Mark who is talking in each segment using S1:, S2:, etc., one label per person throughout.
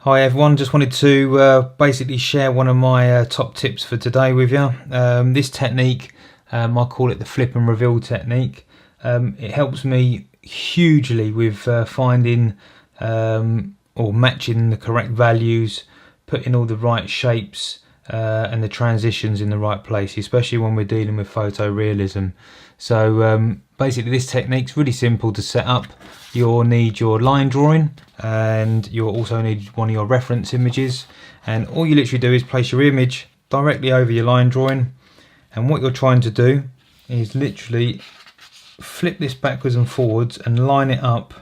S1: Hi everyone, just wanted to basically share one of my top tips for today with you. This technique, I call it the flip and reveal technique. It helps me hugely with finding or matching the correct values, putting all the right shapes and the transitions in the right place, especially when we're dealing with photorealism. So basically this technique's really simple to set up. You'll need your line drawing and you'll also need one of your reference images, and all you literally do is place your image directly over your line drawing, and what you're trying to do is literally flip this backwards and forwards and line it up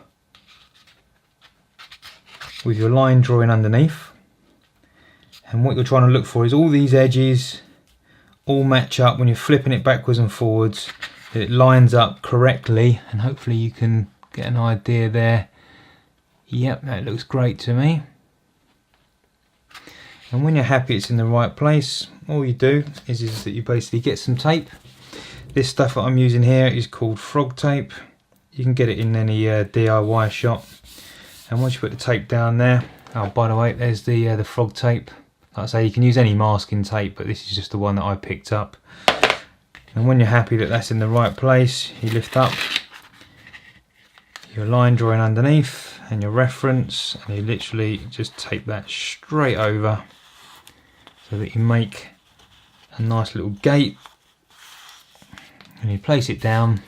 S1: with your line drawing underneath. And what you're trying to look for is all these edges all match up when you're flipping it backwards and forwards, that it lines up correctly, and hopefully you can get an idea there. Yep, that looks great to me. And when you're happy it's in the right place, all you do is that you basically get some tape. This stuff that I'm using here is called frog tape. You can get it in any DIY shop. And once you put the tape down there, oh by the way, there's the frog tape. Like I say, you can use any masking tape, but this is just the one that I picked up. And when you're happy that that's in the right place, you lift up your line drawing underneath and your reference, and you literally just tape that straight over so that you make a nice little gate, and you place it down.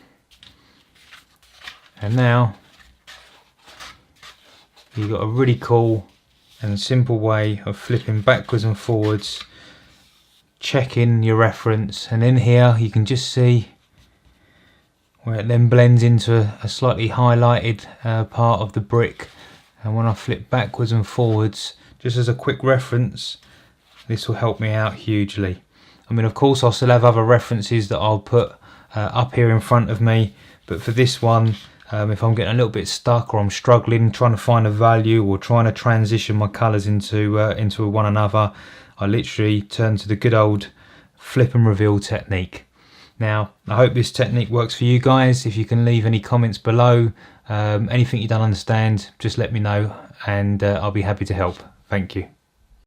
S1: And now you've got a really cool and simple way of flipping backwards and forwards, checking your reference, and in here you can just see where it then blends into a slightly highlighted part of the brick. And when I flip backwards and forwards, just as a quick reference, this will help me out hugely. I mean, of course I'll still have other references that I'll put up here in front of me, but for this one, if I'm getting a little bit stuck or I'm struggling trying to find a value or trying to transition my colours into one another, I literally turn to the good old flip and reveal technique. Now, I hope this technique works for you guys. If you can leave any comments below, anything you don't understand, just let me know, and I'll be happy to help. Thank you.